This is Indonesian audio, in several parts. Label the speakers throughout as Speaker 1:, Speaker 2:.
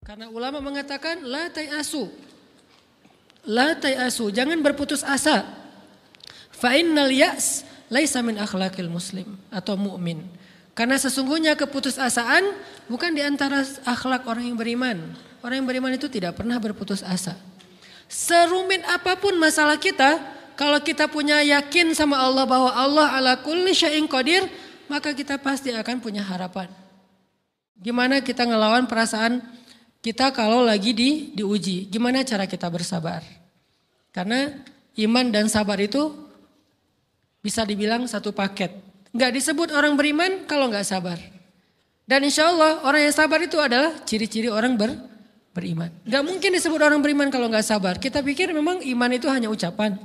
Speaker 1: Karena ulama mengatakan la tayasu. La tayasu, jangan berputus asa. Fa innal ya's laisa min akhlaqil muslim atau mukmin. Karena sesungguhnya keputusasaan bukan di antara akhlak orang yang beriman. Orang yang beriman itu tidak pernah berputus asa. Serumit apapun masalah kita, kalau kita punya yakin sama Allah bahwa Allah ala kulli syai'in qadir, maka kita pasti akan punya harapan. Gimana kita ngelawan perasaan kita kalau lagi diuji? Gimana cara kita bersabar? Karena iman dan sabar itu bisa dibilang satu paket. Nggak disebut orang beriman kalau nggak sabar. Dan insya Allah orang yang sabar itu adalah ciri-ciri orang beriman. Nggak mungkin disebut orang beriman kalau nggak sabar. Kita pikir memang iman itu hanya ucapan.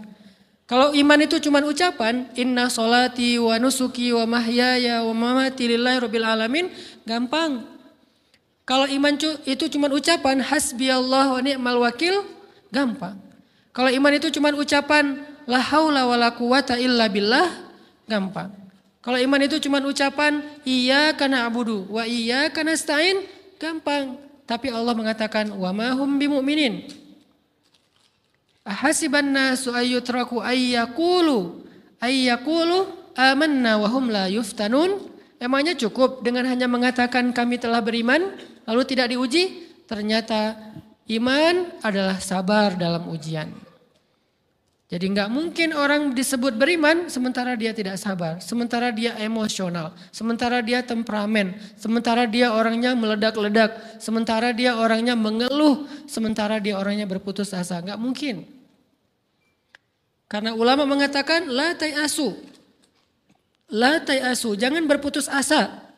Speaker 1: Kalau iman itu cuma ucapan, inna sholati wa nusuki wa mahyaya wa mamati lillahi rabbil alamin, gampang. Kalau iman itu cuma ucapan, hasbiyallah wa ni'mal wakil, gampang. Kalau iman itu cuma ucapan, la haula wa la quwata illa billah, gampang. Kalau iman itu cuma ucapan, iyyaka na'budu wa iyyaka nasta'in, gampang. Tapi Allah mengatakan, wa ma hum bimu'minin. Ahasiban nasu ayyutraku ayyakulu amanna wa hum la yuftanun. Emangnya cukup dengan hanya mengatakan kami telah beriman lalu tidak diuji? Ternyata iman adalah sabar dalam ujian. Jadi enggak mungkin orang disebut beriman sementara dia tidak sabar, sementara dia emosional, sementara dia temperamen, sementara dia orangnya meledak-ledak, sementara dia orangnya mengeluh, sementara dia orangnya berputus asa. Enggak mungkin. Karena ulama mengatakan la tayasu. La tayasu, jangan berputus asa.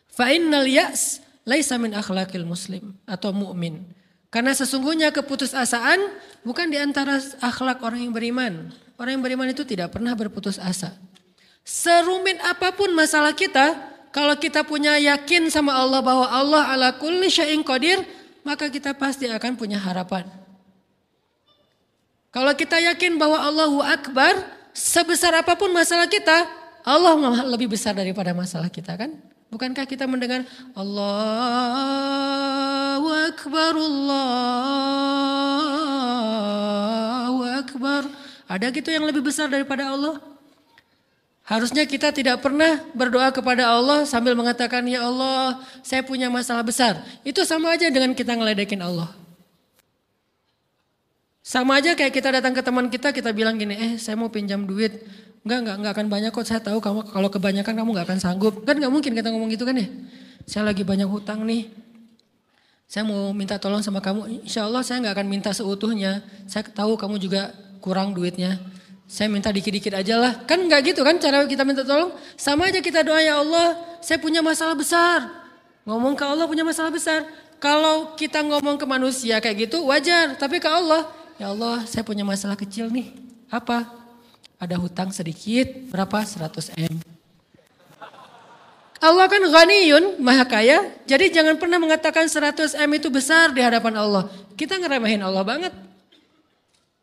Speaker 1: Fa innal ya's laisa min akhlaqil muslim atau mukmin. Karena sesungguhnya keputusasaan bukan di antara akhlak orang yang beriman. Orang yang beriman itu tidak pernah berputus asa. Serumit apapun masalah kita, kalau kita punya yakin sama Allah bahwa Allah ala kulli syai'in qadir, maka kita pasti akan punya harapan. Kalau kita yakin bahwa Allahu Akbar, sebesar apapun masalah kita, Allah lebih besar daripada masalah kita, kan? Bukankah kita mendengar Allahu Akbar, Allahu Akbar. Ada gitu yang lebih besar daripada Allah? Harusnya kita tidak pernah berdoa kepada Allah sambil mengatakan, ya Allah saya punya masalah besar. Itu sama aja dengan kita ngeledekin Allah. Sama aja kayak kita datang ke teman kita bilang gini, saya mau pinjam duit. Enggak akan banyak kok, saya tahu kamu kalau kebanyakan kamu enggak akan sanggup. Kan enggak mungkin kita ngomong gitu kan ya. Saya lagi banyak hutang nih. Saya mau minta tolong sama kamu. Insya Allah saya enggak akan minta seutuhnya. Saya tahu kamu juga kurang duitnya. Saya minta dikit-dikit aja lah. Kan enggak gitu kan cara kita minta tolong. Sama aja kita doa, ya Allah saya punya masalah besar. Ngomong ke Allah punya masalah besar. Kalau kita ngomong ke manusia kayak gitu wajar. Tapi ke Allah, ya Allah saya punya masalah kecil nih. Apa? Ada hutang sedikit, berapa? 100 M. Allah kan ghaniyun, maha kaya. Jadi jangan pernah mengatakan 100 M itu besar di hadapan Allah. Kita ngeremehin Allah banget.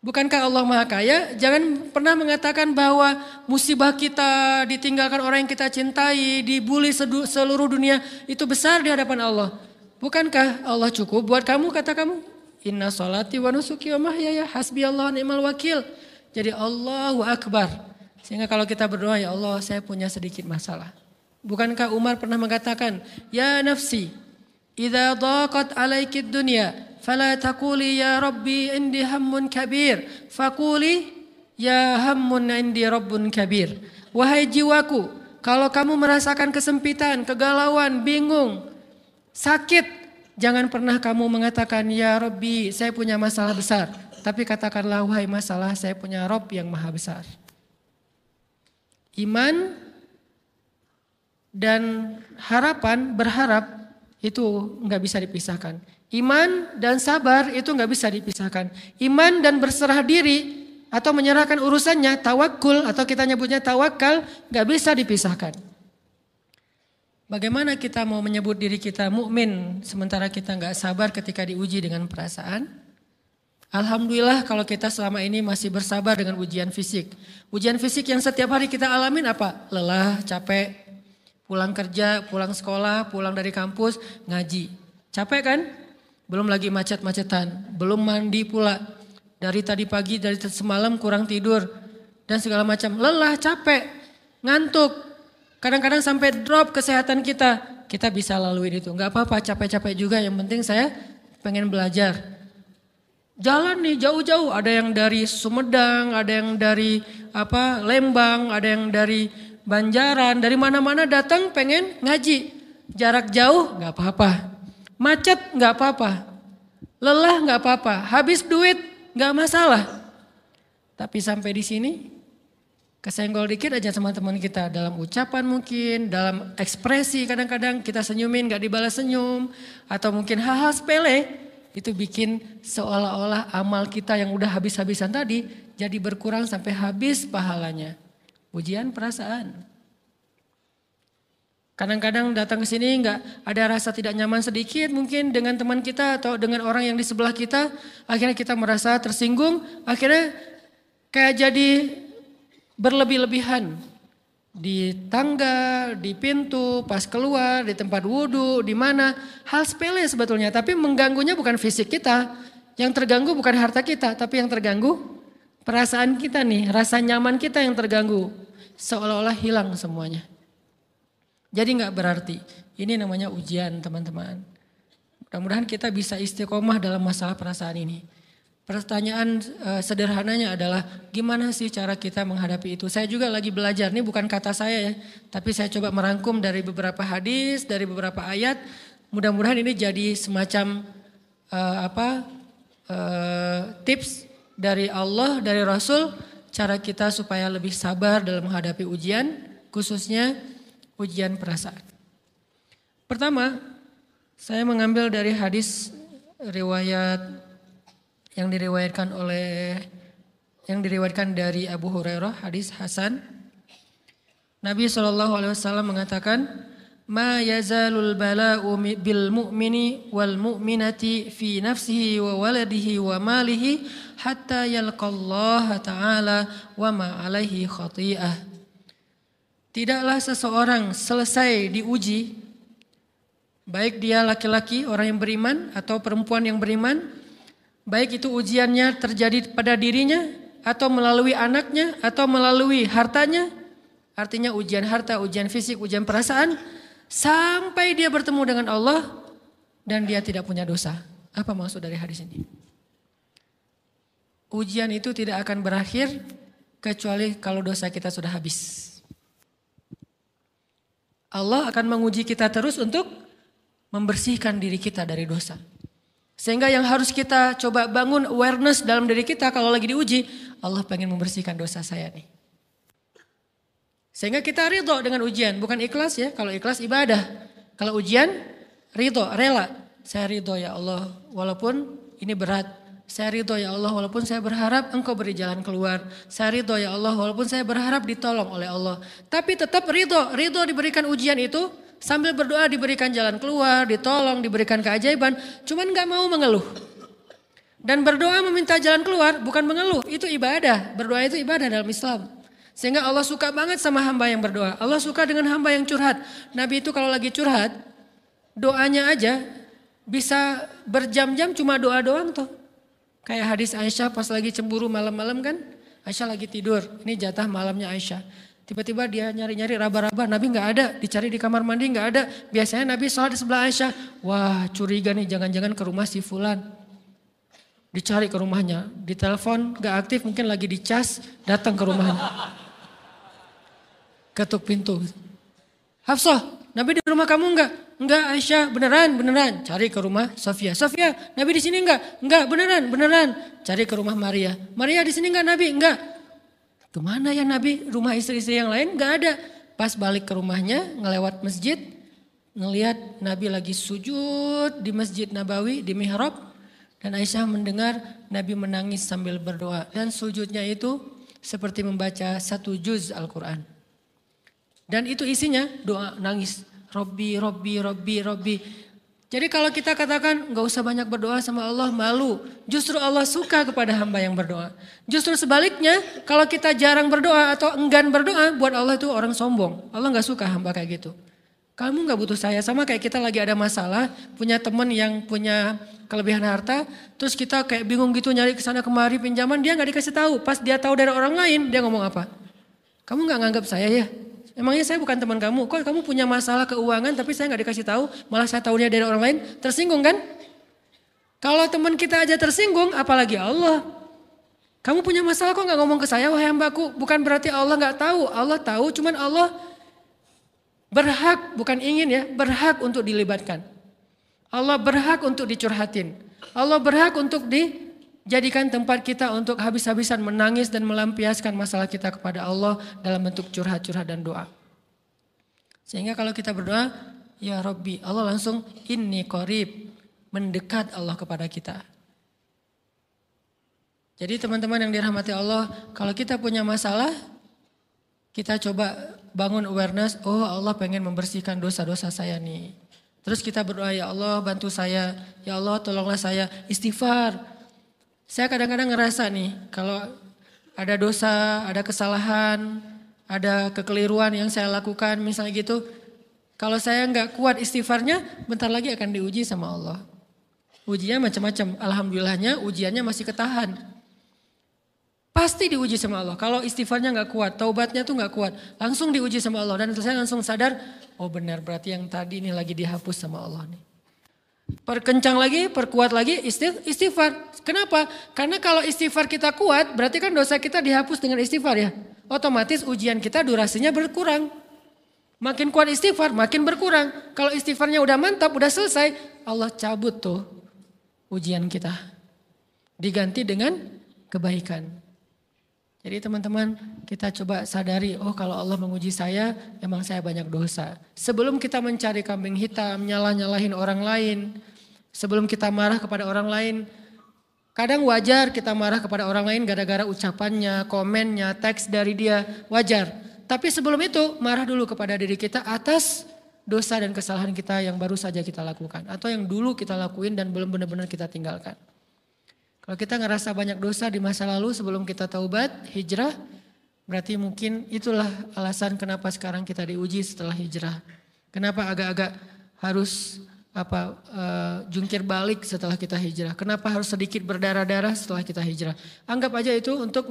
Speaker 1: Bukankah Allah maha kaya? Jangan pernah mengatakan bahwa musibah kita, ditinggalkan orang yang kita cintai, dibully seluruh dunia, itu besar di hadapan Allah. Bukankah Allah cukup buat kamu, kata kamu? Inna sholati wa nusuki wa mahyaya hasbiyallahu ni'mal wakil. Jadi Allahu Akbar. Sehingga kalau kita berdoa, ya Allah saya punya sedikit masalah. Bukankah Umar pernah mengatakan, ya nafsi, idza daqat alaikid dunya, fala taquli ya Rabbi indi hammun kabir, faquli ya hammun indi rabbun kabir. Wahai jiwaku, kalau kamu merasakan kesempitan, kegalauan, bingung, sakit, jangan pernah kamu mengatakan, ya Rabbi saya punya masalah besar. Tapi katakanlah, wahai masalah saya punya Rabb yang maha besar. Iman dan harapan, berharap itu enggak bisa dipisahkan. Iman dan sabar itu enggak bisa dipisahkan. Iman dan berserah diri atau menyerahkan urusannya, tawakul atau kita nyebutnya tawakal, enggak bisa dipisahkan. Bagaimana kita mau menyebut diri kita mukmin sementara kita enggak sabar ketika diuji dengan perasaan? Alhamdulillah kalau kita selama ini masih bersabar dengan ujian fisik. Ujian fisik yang setiap hari kita alamin apa? Lelah, capek, pulang kerja, pulang sekolah, pulang dari kampus, ngaji. Capek kan? belum lagi macet-macetan, belum mandi pula. Dari tadi pagi, dari semalam kurang tidur dan segala macam. Lelah, capek, ngantuk. Kadang-kadang sampai drop kesehatan kita. Kita bisa lalui itu. Gak apa-apa, capek-capek juga. Yang penting saya pengen belajar. Jalan nih jauh-jauh. Ada yang dari Sumedang, ada yang dari Lembang, ada yang dari Banjaran. Dari mana-mana datang pengen ngaji. Jarak jauh gak apa-apa. Macet gak apa-apa. Lelah gak apa-apa. Habis duit gak masalah. Tapi sampai di sini kesenggol dikit aja sama teman kita. Dalam ucapan mungkin, dalam ekspresi kadang-kadang kita senyumin gak dibalas senyum. Atau mungkin hal-hal sepele. Itu bikin seolah-olah amal kita yang udah habis-habisan tadi jadi berkurang sampai habis pahalanya. Ujian perasaan. Kadang-kadang datang ke sini nggak ada rasa tidak nyaman sedikit mungkin dengan teman kita atau dengan orang yang di sebelah kita. Akhirnya kita merasa tersinggung, akhirnya kayak jadi berlebih-lebihan. Di tangga, di pintu, pas keluar, di tempat wudhu, di mana. Hal sepele sebetulnya, tapi mengganggunya bukan fisik kita. Yang terganggu bukan harta kita, tapi yang terganggu perasaan kita nih. Rasa nyaman kita yang terganggu. Seolah-olah hilang semuanya. Jadi gak berarti. Ini namanya ujian teman-teman. Mudah-mudahan kita bisa istiqomah dalam masalah perasaan ini. Pertanyaan sederhananya adalah gimana sih cara kita menghadapi itu? Saya juga lagi belajar, ini bukan kata saya ya. Tapi saya coba merangkum dari beberapa hadis, dari beberapa ayat. Mudah-mudahan ini jadi semacam tips dari Allah, dari Rasul. Cara kita supaya lebih sabar dalam menghadapi ujian, khususnya ujian perasaan. Pertama, saya mengambil dari hadis riwayat yang diriwayatkan dari Abu Hurairah, hadis Hasan. Nabi SAW mengatakan, "Ma yazalul bala'u bil mu'mini wal mu'minati fi nafsihi wa waladihi wa malihi hatta yalqallaha ta'ala wa ma alaihi khati'ah." Tidaklah seseorang selesai diuji, baik dia laki-laki, orang yang beriman atau perempuan yang beriman, baik itu ujiannya terjadi pada dirinya atau melalui anaknya atau melalui hartanya. Artinya ujian harta, ujian fisik, ujian perasaan. Sampai dia bertemu dengan Allah dan dia tidak punya dosa. Apa maksud dari hadis ini? Ujian itu tidak akan berakhir kecuali kalau dosa kita sudah habis. Allah akan menguji kita terus untuk membersihkan diri kita dari dosa. Sehingga yang harus kita coba bangun awareness dalam diri kita kalau lagi diuji. Allah pengen membersihkan dosa saya nih. Sehingga kita ridho dengan ujian. Bukan ikhlas ya. Kalau ikhlas ibadah. Kalau ujian ridho, rela. Saya ridho ya Allah walaupun ini berat. Saya ridho ya Allah walaupun saya berharap Engkau beri jalan keluar. Saya ridho ya Allah walaupun saya berharap ditolong oleh Allah. Tapi tetap ridho. Ridho diberikan ujian itu. Sambil berdoa diberikan jalan keluar, ditolong, diberikan keajaiban. Cuman gak mau mengeluh. Dan berdoa meminta jalan keluar bukan mengeluh. Itu ibadah. Berdoa itu ibadah dalam Islam. Sehingga Allah suka banget sama hamba yang berdoa. Allah suka dengan hamba yang curhat. Nabi itu kalau lagi curhat, doanya aja bisa berjam-jam cuma doa doang tuh. Kayak hadis Aisyah pas lagi cemburu malam-malam kan. Aisyah lagi tidur. Ini jatah malamnya Aisyah. Tiba-tiba dia nyari-nyari raba-raba, Nabi gak ada, dicari di kamar mandi gak ada. Biasanya Nabi sholat di sebelah Aisyah, wah curiga nih jangan-jangan ke rumah si fulan. Dicari ke rumahnya, ditelepon gak aktif mungkin lagi dicas, datang ke rumahnya. Ketuk pintu. Hafsah, Nabi di rumah kamu enggak? Enggak Aisyah, beneran. Cari ke rumah Sofia. Sofia, Nabi di sini enggak? Enggak, beneran. Cari ke rumah Maria. Maria di sini enggak Nabi? Enggak. Kemana ya Nabi? Rumah istri-istri yang lain gak ada. Pas balik ke rumahnya, ngelewat masjid, ngelihat Nabi lagi sujud di Masjid Nabawi, di mihrab. Dan Aisyah mendengar Nabi menangis sambil berdoa. Dan sujudnya itu seperti membaca 1 juz Al-Quran. Dan itu isinya doa nangis. Robbi. Jadi kalau kita katakan gak usah banyak berdoa sama Allah, malu. Justru Allah suka kepada hamba yang berdoa. Justru sebaliknya kalau kita jarang berdoa atau enggan berdoa, buat Allah itu orang sombong. Allah gak suka hamba kayak gitu. Kamu gak butuh saya, sama kayak kita lagi ada masalah, punya teman yang punya kelebihan harta, terus kita kayak bingung gitu nyari kesana kemari pinjaman, dia nggak dikasih tahu. Pas dia tahu dari orang lain, dia ngomong apa? Kamu nggak nganggap saya ya? Emangnya saya bukan teman kamu? Kok kamu punya masalah keuangan tapi saya nggak dikasih tahu, malah saya tahunya dari orang lain? Tersinggung kan? Kalau teman kita aja tersinggung, apalagi Allah. Kamu punya masalah kok nggak ngomong ke saya, wahai hambaku? Bukan berarti Allah nggak tahu, Allah tahu, cuman Allah berhak, bukan ingin ya, berhak untuk dilibatkan. Allah berhak untuk dicurhatin. Allah berhak untuk dijadikan tempat kita untuk habis-habisan menangis dan melampiaskan masalah kita kepada Allah dalam bentuk curhat-curhat dan doa. Sehingga kalau kita berdoa, ya Rabbi, Allah langsung inni qarib, mendekat Allah kepada kita. Jadi teman-teman yang dirahmati Allah, kalau kita punya masalah, kita coba bangun awareness, oh Allah pengen membersihkan dosa-dosa saya nih. Terus kita berdoa, ya Allah bantu saya, ya Allah tolonglah saya, istighfar. Saya kadang-kadang ngerasa nih, kalau ada dosa, ada kesalahan, ada kekeliruan yang saya lakukan misalnya gitu. Kalau saya nggak kuat istighfarnya, bentar lagi akan diuji sama Allah. Ujiannya macam-macam, alhamdulillahnya ujiannya masih ketahan. Pasti diuji sama Allah. Kalau istighfarnya nggak kuat, taubatnya tuh nggak kuat, langsung diuji sama Allah. Dan saya langsung sadar, oh benar berarti yang tadi ini lagi dihapus sama Allah nih. Perkencang lagi, perkuat lagi istighfar. Kenapa? Karena kalau istighfar kita kuat, berarti kan dosa kita dihapus dengan istighfar ya. Otomatis ujian kita durasinya berkurang. Makin kuat istighfar, makin berkurang. Kalau istighfarnya udah mantap, udah selesai, Allah cabut tuh ujian kita. Diganti dengan kebaikan. Jadi teman-teman kita coba sadari, oh kalau Allah menguji saya, emang saya banyak dosa. Sebelum kita mencari kambing hitam, nyalah-nyalahin orang lain, sebelum kita marah kepada orang lain, kadang wajar kita marah kepada orang lain gara-gara ucapannya, komennya, teks dari dia, wajar. Tapi sebelum itu marah dulu kepada diri kita atas dosa dan kesalahan kita yang baru saja kita lakukan. Atau yang dulu kita lakuin dan belum benar-benar kita tinggalkan. Kalau kita ngerasa banyak dosa di masa lalu sebelum kita taubat, hijrah, berarti mungkin itulah alasan kenapa sekarang kita diuji setelah hijrah. Kenapa agak-agak harus jungkir balik setelah kita hijrah. Kenapa harus sedikit berdarah-darah setelah kita hijrah. Anggap aja itu untuk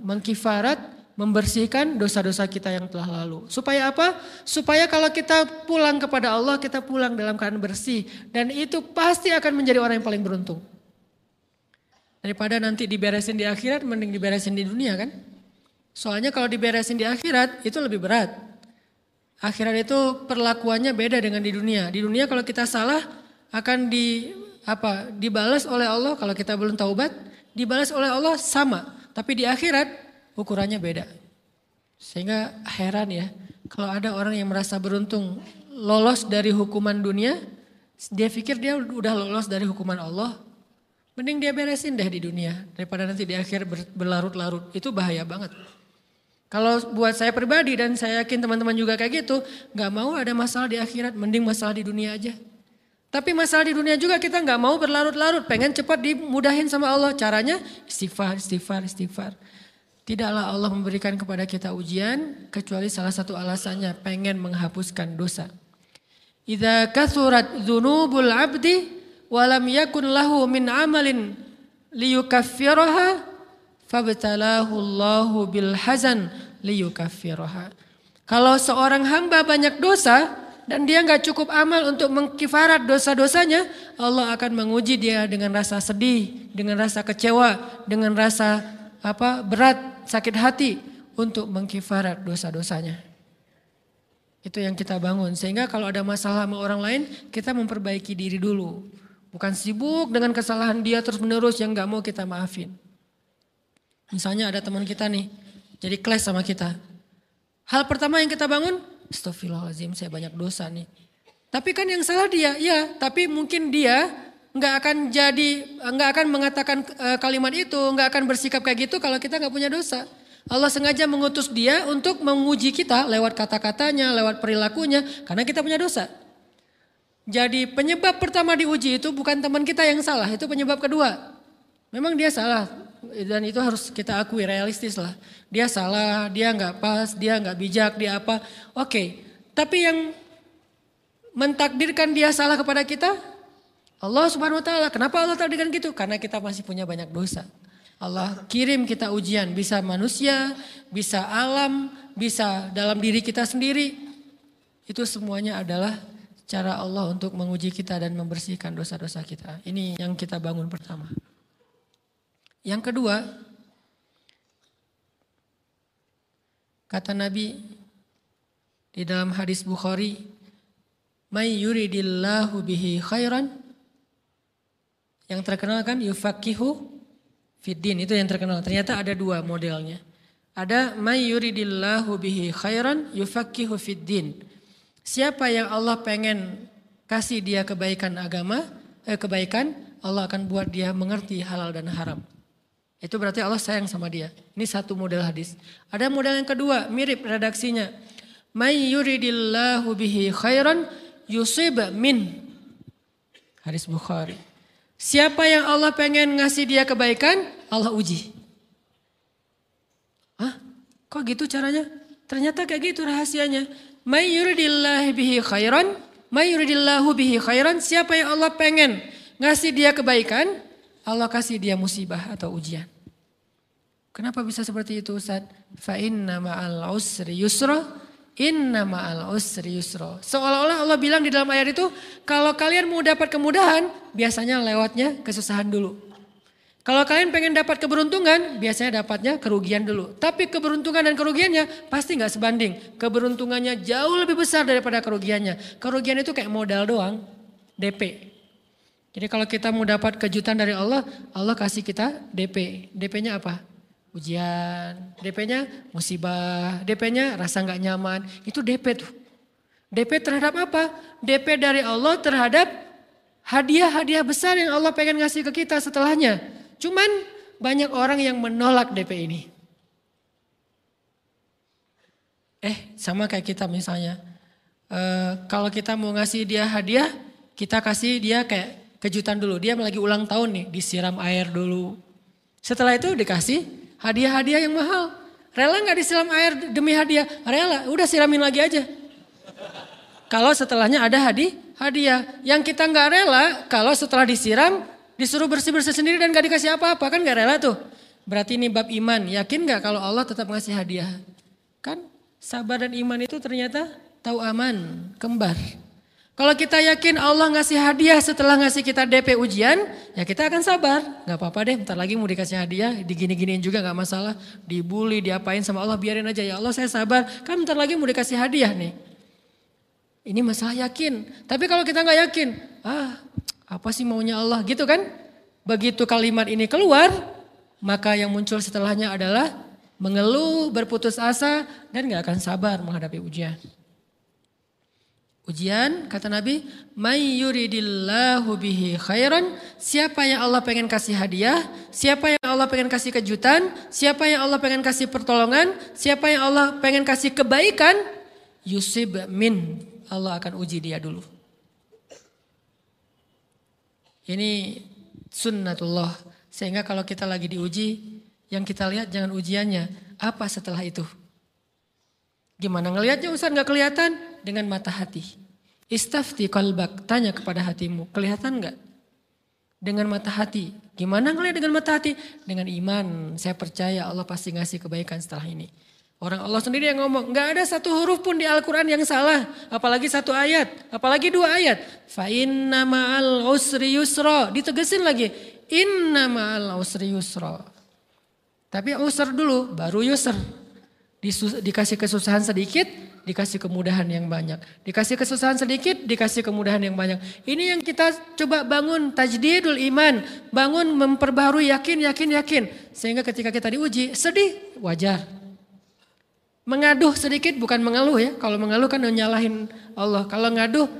Speaker 1: mengkifarat, membersihkan dosa-dosa kita yang telah lalu. Supaya apa? Supaya kalau kita pulang kepada Allah, kita pulang dalam keadaan bersih. Dan itu pasti akan menjadi orang yang paling beruntung. Daripada nanti diberesin di akhirat, mending diberesin di dunia kan. Soalnya kalau diberesin di akhirat itu lebih berat. Akhirat itu perlakuannya beda dengan di dunia. Di dunia kalau kita salah akan dibalas oleh Allah. Kalau kita belum taubat, dibalas oleh Allah sama. Tapi di akhirat ukurannya beda. Sehingga heran ya, kalau ada orang yang merasa beruntung lolos dari hukuman dunia, dia pikir dia udah lolos dari hukuman Allah. Mending dia beresin deh di dunia daripada nanti di akhir berlarut-larut. Itu bahaya banget. Kalau buat saya pribadi dan saya yakin teman-teman juga kayak gitu, gak mau ada masalah di akhirat, mending masalah di dunia aja. Tapi masalah di dunia juga kita gak mau berlarut-larut, pengen cepat dimudahin sama Allah. Caranya istighfar. Tidaklah Allah memberikan kepada kita ujian kecuali salah satu alasannya pengen menghapuskan dosa. Idza kathurat dzunubul 'abdi walam yakun lahu min amalin liyukaffiraha fabtalahu Allahu bil hazan liyukaffiraha. Kalau seorang hamba banyak dosa dan dia enggak cukup amal untuk mengkifarat dosa-dosanya, Allah akan menguji dia dengan rasa sedih, dengan rasa kecewa, dengan rasa berat, sakit hati untuk mengkifarat dosa-dosanya. Itu yang kita bangun. Sehingga kalau ada masalah sama orang lain, kita memperbaiki diri dulu. Bukan sibuk dengan kesalahan dia terus menerus yang gak mau kita maafin. Misalnya ada teman kita nih, jadi clash sama kita. Hal pertama yang kita bangun, astagfirullahaladzim saya banyak dosa nih. Tapi kan yang salah dia, ya tapi mungkin dia gak akan mengatakan kalimat itu, gak akan bersikap kayak gitu kalau kita gak punya dosa. Allah sengaja mengutus dia untuk menguji kita lewat kata-katanya, lewat perilakunya, karena kita punya dosa. Jadi penyebab pertama diuji itu bukan teman kita yang salah, itu penyebab kedua. Memang dia salah dan itu harus kita akui, realistis lah. Dia salah, dia gak pas, dia gak bijak, dia apa. Oke, tapi yang mentakdirkan dia salah kepada kita, Allah Subhanahu wa taala, kenapa Allah takdirkan gitu? Karena kita masih punya banyak dosa. Allah kirim kita ujian, bisa manusia, bisa alam, bisa dalam diri kita sendiri. Itu semuanya adalah cara Allah untuk menguji kita dan membersihkan dosa-dosa kita. Ini yang kita bangun pertama. Yang kedua, kata Nabi di dalam hadis Bukhari, "May yuridillahu bihi khairan." Yang terkenal kan yufaqihu fiddin, itu yang terkenal. Ternyata ada dua modelnya. Ada may yuridillahu bihi khairan yufaqihu fiddin. Siapa yang Allah pengen kasih dia kebaikan kebaikan, Allah akan buat dia mengerti halal dan haram. Itu berarti Allah sayang sama dia. Ini satu model hadis. Ada model yang kedua, mirip redaksinya. May yuridillahu bihi khairan yusib min. Hadis Bukhari. Siapa yang Allah pengen ngasih dia kebaikan, Allah uji. Hah? Kok gitu caranya? Ternyata kayak gitu rahasianya. May yuridillahu bihi khairan, may yuridillahu bihi khairan. Siapa yang Allah pengen ngasih dia kebaikan, Allah kasih dia musibah atau ujian. Kenapa bisa seperti itu, Ustaz? Fa inna ma'al usri yusra. Inna ma'al usri yusra. Seolah-olah Allah bilang di dalam ayat itu, kalau kalian mau dapat kemudahan, biasanya lewatnya kesusahan dulu. Kalau kalian pengen dapat keberuntungan, biasanya dapatnya kerugian dulu. Tapi keberuntungan dan kerugiannya pasti gak sebanding. Keberuntungannya jauh lebih besar daripada kerugiannya. Kerugian itu kayak modal doang, DP. Jadi kalau kita mau dapat kejutan dari Allah, Allah kasih kita DP. DP-nya apa? Ujian, DP-nya musibah, DP-nya rasa gak nyaman. Itu DP tuh. DP terhadap apa? DP dari Allah terhadap hadiah-hadiah besar yang Allah pengen ngasih ke kita setelahnya. Cuman banyak orang yang menolak DP ini. Sama kayak kita misalnya. Kalau kita mau ngasih dia hadiah, kita kasih dia kayak kejutan dulu. Dia lagi ulang tahun nih, disiram air dulu. Setelah itu dikasih hadiah-hadiah yang mahal. Rela gak disiram air demi hadiah? Rela, udah siramin lagi aja. Kalau setelahnya ada hadiah. Yang kita gak rela, kalau setelah disiram, disuruh bersih-bersih sendiri dan gak dikasih apa-apa. Kan gak rela tuh. Berarti ini bab iman. Yakin gak kalau Allah tetap ngasih hadiah? Kan sabar dan iman itu ternyata tahu aman, kembar. Kalau kita yakin Allah ngasih hadiah setelah ngasih kita DP ujian, ya kita akan sabar. Gak apa-apa deh, bentar lagi mau dikasih hadiah, digini-giniin juga gak masalah. Dibully, diapain sama Allah, biarin aja. Ya Allah saya sabar, kan bentar lagi mau dikasih hadiah nih. Ini masalah yakin. Tapi kalau kita gak yakin, apa sih maunya Allah gitu kan. Begitu kalimat ini keluar, maka yang muncul setelahnya adalah mengeluh, berputus asa, dan gak akan sabar menghadapi ujian. Ujian, kata Nabi, may yuridillahu bihi khairan, siapa yang Allah pengen kasih hadiah, siapa yang Allah pengen kasih kejutan, siapa yang Allah pengen kasih pertolongan, siapa yang Allah pengen kasih kebaikan, yusib min, Allah akan uji dia dulu. Ini sunnatullah, sehingga kalau kita lagi diuji, yang kita lihat jangan ujiannya, apa setelah itu. Gimana ngelihatnya Ustaz gak kelihatan? Dengan mata hati. Istafti qalbak, tanya kepada hatimu, kelihatan gak? Dengan mata hati. Gimana ngelihat dengan mata hati? Dengan iman, saya percaya Allah pasti ngasih kebaikan setelah ini. Orang Allah sendiri yang ngomong, gak ada satu huruf pun di Al-Quran yang salah. Apalagi satu ayat, apalagi dua ayat. Fa inna ma'al usri yusra, ditegesin lagi. Inna ma'al usri yusra. Tapi usr dulu, baru yusr. Dikasih kesusahan sedikit, dikasih kemudahan yang banyak. Dikasih kesusahan sedikit, dikasih kemudahan yang banyak. Ini yang kita coba bangun tajdidul iman. Bangun memperbaharui yakin. Sehingga ketika kita diuji, sedih, wajar. Mengaduh sedikit bukan mengeluh ya. Kalau mengeluh kan nyalahin Allah. Kalau ngaduh,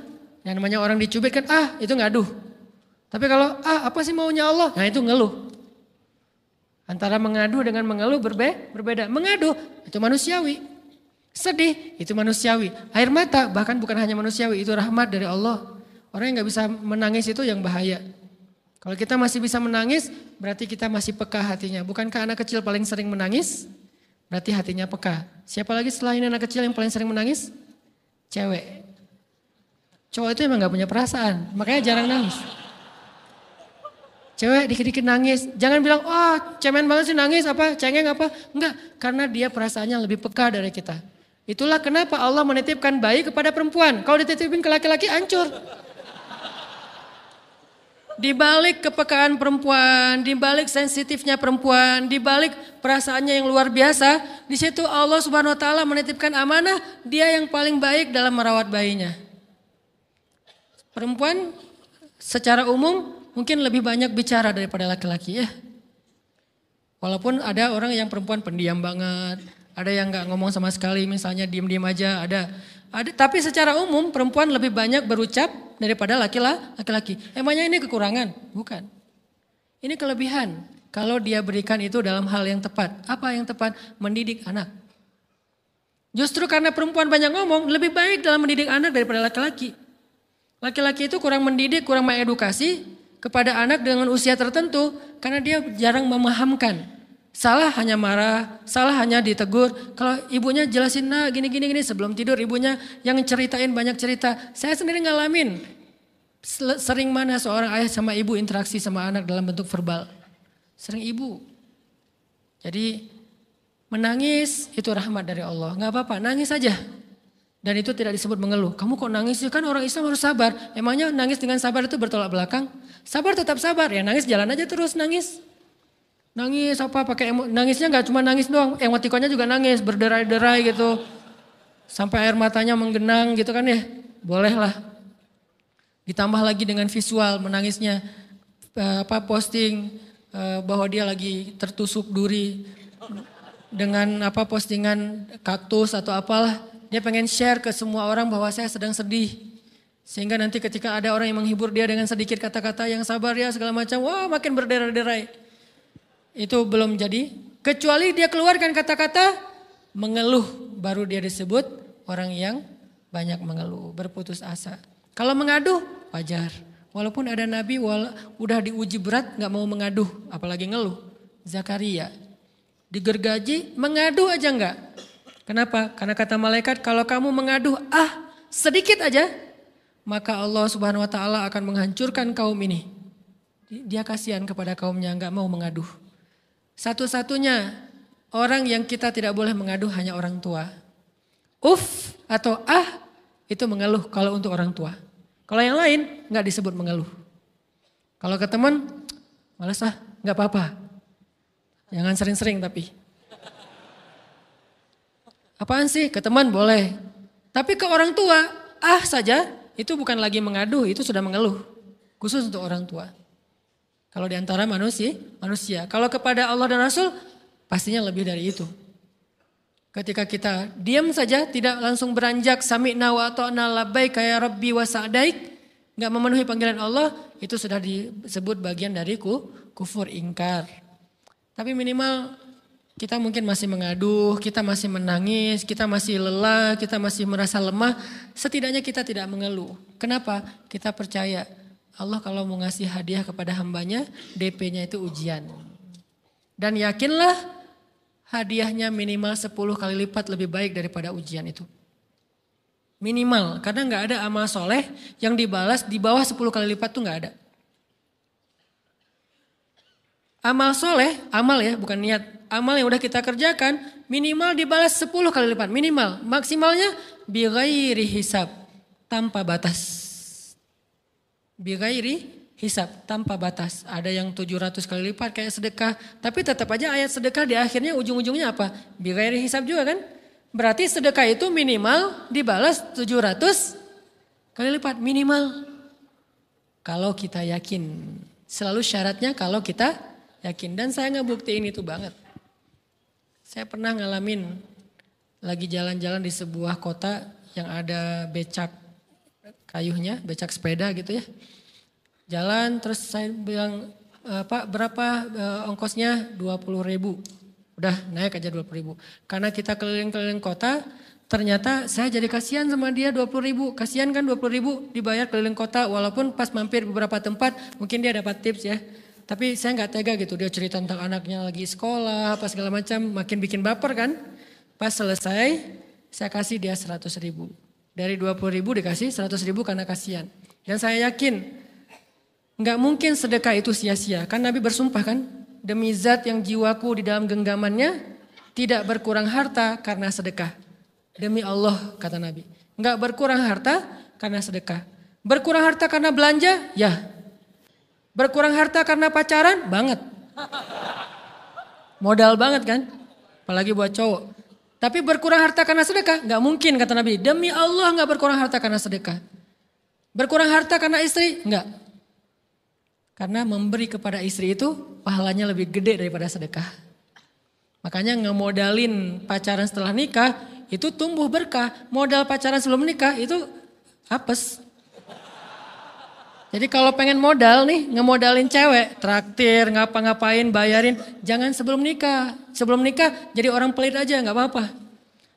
Speaker 1: yang namanya orang dicubit kan, itu ngaduh. Tapi kalau, apa sih maunya Allah? Nah itu ngeluh. Antara mengadu dengan mengeluh berbeda. Mengadu itu manusiawi. Sedih itu manusiawi. Air mata bahkan bukan hanya manusiawi, itu rahmat dari Allah. Orang yang gak bisa menangis itu yang bahaya. Kalau kita masih bisa menangis berarti kita masih peka hatinya. Bukankah anak kecil paling sering menangis? Berarti hatinya peka. Siapa lagi selain anak kecil yang paling sering menangis? Cewek. Cowok itu emang gak punya perasaan, makanya jarang nangis. Cewek dikit-dikit nangis, jangan bilang, oh cemen banget sih nangis apa, cengeng apa. Enggak, karena dia perasaannya lebih peka dari kita. Itulah kenapa Allah menitipkan bayi kepada perempuan. Kalau dititipin ke laki-laki hancur. Di balik kepekaan perempuan, di balik sensitifnya perempuan, di balik perasaannya yang luar biasa, di situ Allah Subhanahu wa taala menitipkan amanah, dia yang paling baik dalam merawat bayinya. Perempuan secara umum mungkin lebih banyak bicara daripada laki-laki ya. Walaupun ada orang yang perempuan pendiam banget, ada yang nggak ngomong sama sekali, misalnya diem-diem aja, ada. Tapi secara umum perempuan lebih banyak berucap daripada laki-laki. Emangnya ini kekurangan? Bukan. Ini kelebihan. Kalau dia berikan itu dalam hal yang tepat. Apa yang tepat? Mendidik anak. Justru karena perempuan banyak ngomong, lebih baik dalam mendidik anak daripada laki-laki. Laki-laki itu kurang mendidik, kurang mengedukasi kepada anak dengan usia tertentu karena dia jarang memahamkan. Salah hanya marah, salah hanya ditegur. Kalau ibunya jelasin nah gini sebelum tidur ibunya yang ceritain banyak cerita. Saya sendiri ngalamin sering mana seorang ayah sama ibu interaksi sama anak dalam bentuk verbal. Sering ibu. Jadi menangis itu rahmat dari Allah. Gak apa-apa nangis saja. Dan itu tidak disebut mengeluh. Kamu kok nangis sih? Kan orang Islam harus sabar. Emangnya nangis dengan sabar itu bertolak belakang? Sabar tetap sabar. Ya nangis jalan aja terus nangis. Nangis apa pakai nangisnya nggak cuma nangis doang, emotikonnya juga nangis, berderai-derai gitu. Sampai air matanya menggenang gitu kan ya. Boleh lah. Ditambah lagi dengan visual menangisnya posting bahwa dia lagi tertusuk duri dengan postingan kaktus atau apalah. Dia pengen share ke semua orang bahwa saya sedang sedih. Sehingga nanti ketika ada orang yang menghibur dia dengan sedikit kata-kata yang sabar ya segala macam, wah makin berderai-derai. Itu belum jadi, kecuali dia keluarkan kata-kata mengeluh, baru dia disebut orang yang banyak mengeluh, berputus asa. Kalau mengaduh wajar, walaupun ada nabi udah diuji berat gak mau mengaduh, apalagi ngeluh. Zakaria digergaji mengadu aja enggak. Kenapa? Karena kata malaikat kalau kamu mengaduh sedikit aja, maka Allah Subhanahu wa taala akan menghancurkan kaum ini. Dia kasihan kepada kaumnya enggak mau mengaduh. Satu-satunya orang yang kita tidak boleh mengaduh hanya orang tua. Atau itu mengeluh kalau untuk orang tua. Kalau yang lain enggak disebut mengeluh. Kalau ke teman, malas enggak apa-apa. Jangan sering-sering tapi. Apaan sih? Ke teman boleh. Tapi ke orang tua, saja itu bukan lagi mengaduh, itu sudah mengeluh. Khusus untuk orang tua. Kalau di antara manusia. Kalau kepada Allah dan Rasul, pastinya lebih dari itu. Ketika kita diam saja, tidak langsung beranjak, sami'na wa ata'na labbaik ya rabbi wa sa'daik, enggak memenuhi panggilan Allah, itu sudah disebut bagian dari kufur ingkar. Tapi minimal kita mungkin masih mengaduh, kita masih menangis, kita masih lelah, kita masih merasa lemah. Setidaknya kita tidak mengeluh. Kenapa? Kita percaya Allah kalau mau ngasih hadiah kepada hambanya, DP-nya itu ujian. Dan yakinlah hadiahnya minimal 10 kali lipat lebih baik daripada ujian itu. Minimal, karena gak ada amal soleh yang dibalas di bawah 10 kali lipat tuh gak ada. Amal soleh, amal ya bukan niat. Amal yang udah kita kerjakan minimal dibalas 10 kali lipat. Minimal, maksimalnya bighairi hisab, tanpa batas. Bighairi hisab, tanpa batas. Ada yang 700 kali lipat kayak sedekah. Tapi tetap aja ayat sedekah di akhirnya ujung-ujungnya apa? Bighairi hisab juga kan? Berarti sedekah itu minimal dibalas 700 kali lipat. Minimal. Kalau kita yakin. Selalu syaratnya kalau kita yakin. Dan saya ngebuktiin itu banget. Saya pernah ngalamin lagi jalan-jalan di sebuah kota yang ada becak kayuhnya, becak sepeda gitu ya. Jalan terus saya bilang, Pak berapa ongkosnya? 20.000. Udah naik aja 20.000. Karena kita keliling-keliling kota, ternyata saya jadi kasihan sama dia 20.000. Kasihan kan 20.000 dibayar keliling kota, walaupun pas mampir beberapa tempat mungkin dia dapat tips ya. Tapi saya nggak tega gitu, dia cerita tentang anaknya lagi sekolah, apa segala macam, makin bikin baper kan. Pas selesai, saya kasih dia 100.000. Dari 20.000 dikasih 100.000 karena kasihan. Dan saya yakin Nggak mungkin sedekah itu sia-sia. Kan Nabi bersumpah kan, demi zat yang jiwaku di dalam genggamannya, tidak berkurang harta karena sedekah. Demi Allah kata Nabi. Nggak berkurang harta karena sedekah. Berkurang harta karena belanja? Ya. Berkurang harta karena pacaran? Banget. Modal banget kan? Apalagi buat cowok. Tapi berkurang harta karena sedekah? Nggak mungkin kata Nabi. Demi Allah nggak berkurang harta karena sedekah. Berkurang harta karena istri? Enggak. Karena memberi kepada istri itu pahalanya lebih gede daripada sedekah. Makanya ngemodalin pacaran setelah nikah itu tumbuh berkah. Modal pacaran sebelum nikah itu apes. Jadi kalau pengen modal nih, ngemodalin cewek, traktir, ngapa-ngapain, bayarin, jangan sebelum nikah. Sebelum nikah jadi orang pelit aja, nggak apa-apa.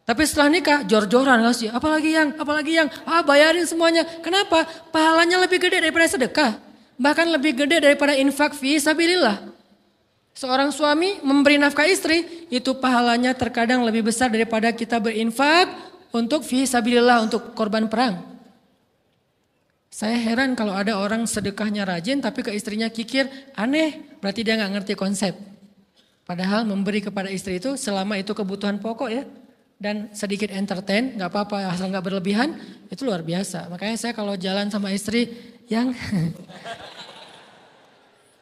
Speaker 1: Tapi setelah nikah, jor-joran ngasih, apalagi yang, bayarin semuanya. Kenapa? Pahalanya lebih gede daripada sedekah. Bahkan lebih gede daripada infak fi sabilillah. Seorang suami memberi nafkah istri, itu pahalanya terkadang lebih besar daripada kita berinfak untuk fi sabilillah, untuk korban perang. Saya heran kalau ada orang sedekahnya rajin tapi ke istrinya kikir, aneh, berarti dia nggak ngerti konsep. Padahal memberi kepada istri itu selama itu kebutuhan pokok ya, dan sedikit entertain, nggak apa-apa asal nggak berlebihan, itu luar biasa. Makanya saya kalau jalan sama istri yang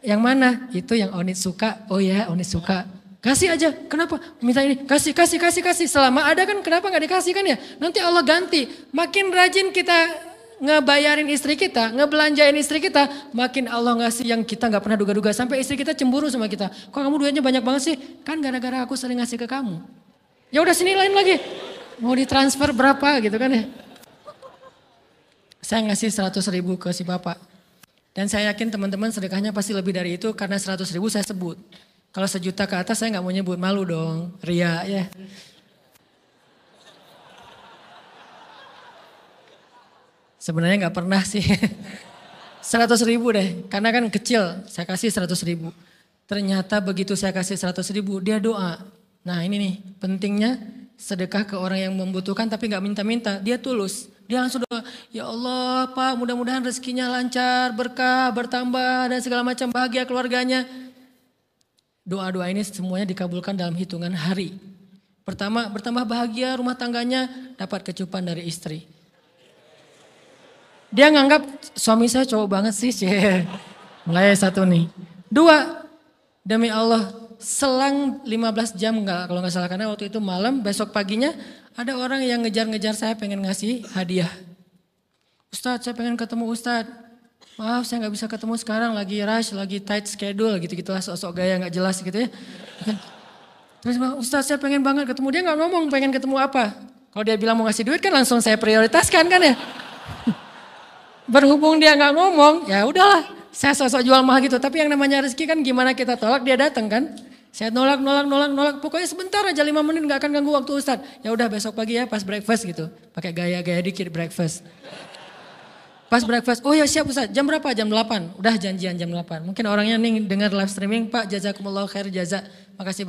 Speaker 1: yang mana? Itu yang Onit suka. Oh ya, Onit suka. Kasih aja. Kenapa? Minta ini. Kasih. Selama ada kan kenapa nggak dikasih kan ya? Nanti Allah ganti. Makin rajin kita ngebayarin istri kita, ngebelanjain istri kita, makin Allah ngasih yang kita nggak pernah duga-duga. Sampai istri kita cemburu sama kita. Kok kamu duitnya banyak banget sih? Kan gara-gara aku sering ngasih ke kamu. Ya udah sini lain lagi. Mau ditransfer berapa gitu kan ya? Saya ngasih 100.000 ke si bapak. Dan saya yakin teman-teman sedekahnya pasti lebih dari itu karena 100.000 saya sebut. Kalau 1 juta ke atas saya nggak mau nyebut, malu dong, ria ya. Sebenarnya nggak pernah sih. 100.000 deh, karena kan kecil, saya kasih 100.000. Ternyata begitu saya kasih 100.000, dia doa. Nah ini nih pentingnya sedekah ke orang yang membutuhkan tapi nggak minta-minta, dia tulus. Dia langsung doa, ya Allah Pak mudah-mudahan rezekinya lancar, berkah, bertambah dan segala macam, bahagia keluarganya. Doa-doa ini semuanya dikabulkan dalam hitungan hari. Pertama bertambah bahagia rumah tangganya, dapat kecupan dari istri. Dia nganggap suami saya cowok banget sih. Mulai 1 nih. 2, demi Allah selang 15 jam kalau nggak salah, karena waktu itu malam, besok paginya ada orang yang ngejar-ngejar saya pengen ngasih hadiah. Ustadz saya pengen ketemu Ustadz. Maaf saya nggak bisa ketemu sekarang, lagi rush, lagi tight schedule gitu-gitulah, sok-sok gaya nggak jelas gitu ya. Terus Ustadz saya pengen banget ketemu, dia nggak ngomong pengen ketemu apa. Kalau dia bilang mau ngasih duit kan langsung saya prioritaskan kan ya. Berhubung dia nggak ngomong, ya udahlah, saya sosok jual mahal gitu. Tapi yang namanya rezeki kan gimana kita tolak, dia datang kan. Saya nolak. Pokoknya sebentar aja 5 menit nggak akan ganggu waktu Ustadz. Ya udah besok pagi ya pas breakfast gitu. Pakai gaya-gaya dikit breakfast. Pas breakfast, oh ya siap Ustadz. Jam berapa? Jam 8. Udah janjian jam 8. Mungkin orangnya nih dengar live streaming, Pak jazakumullah khair jaza. Makasih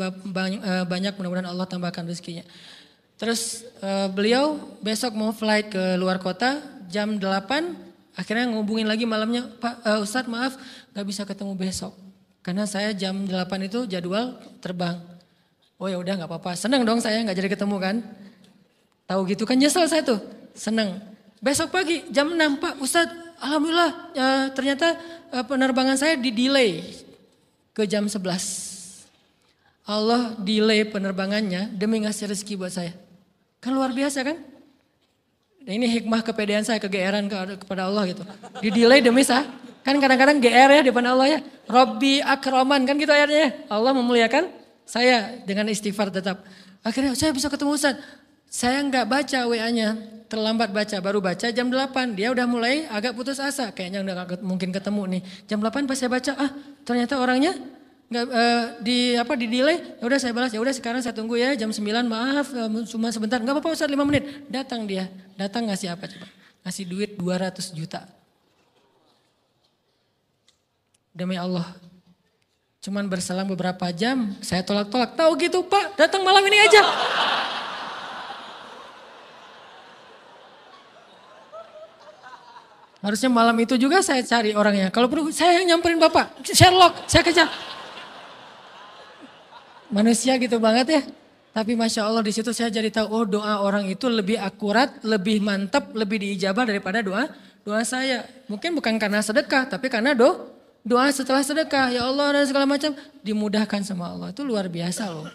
Speaker 1: banyak, mudah-mudahan Allah tambahkan rezekinya. Terus beliau besok mau flight ke luar kota jam 8. Akhirnya ngubungin lagi malamnya, Pak Ustadz maaf gak bisa ketemu besok. Karena saya jam 8 itu jadwal terbang. Oh ya udah gak apa-apa, senang dong saya gak jadi ketemu kan. Tahu gitu kan nyesel saya tuh, senang. Besok pagi jam 6, Pak Ustadz alhamdulillah ternyata penerbangan saya di-delay ke jam 11. Allah delay penerbangannya demi ngasih rezeki buat saya. Kan luar biasa kan. Nah, ini hikmah kepedean saya, kegeeran kepada Allah gitu. Di delay demi sah. Kan kadang-kadang GR ya di depan Allah ya. Robbi akraman kan gitu ayatnya. Allah memuliakan saya dengan istighfar tetap. Akhirnya saya bisa ketemu Ustaz. Saya nggak baca WA-nya. Terlambat baca, baru baca jam 8. Dia udah mulai agak putus asa. Kayaknya udah gak mungkin ketemu nih. Jam 8 pas saya baca, ternyata orangnya nggak di delay. Ya udah saya balas, ya udah sekarang saya tunggu ya jam 9, maaf cuma sebentar. Enggak apa-apa Ustaz 5 menit. Datang dia. Datang ngasih apa coba? Ngasih duit 200 juta. Demi Allah. Cuman berselang beberapa jam saya tolak-tolak. Tahu gitu Pak, datang malam ini aja. Harusnya malam itu juga saya cari orangnya. Kalau perlu saya yang nyamperin Bapak. Sherlock, saya kejar. Manusia gitu banget ya. Tapi Masya Allah di situ saya jadi tahu, oh doa orang itu lebih akurat, lebih mantap, lebih diijabah daripada doa saya. Mungkin bukan karena sedekah, tapi karena doa setelah sedekah. Ya Allah dan segala macam dimudahkan sama Allah. Itu luar biasa loh.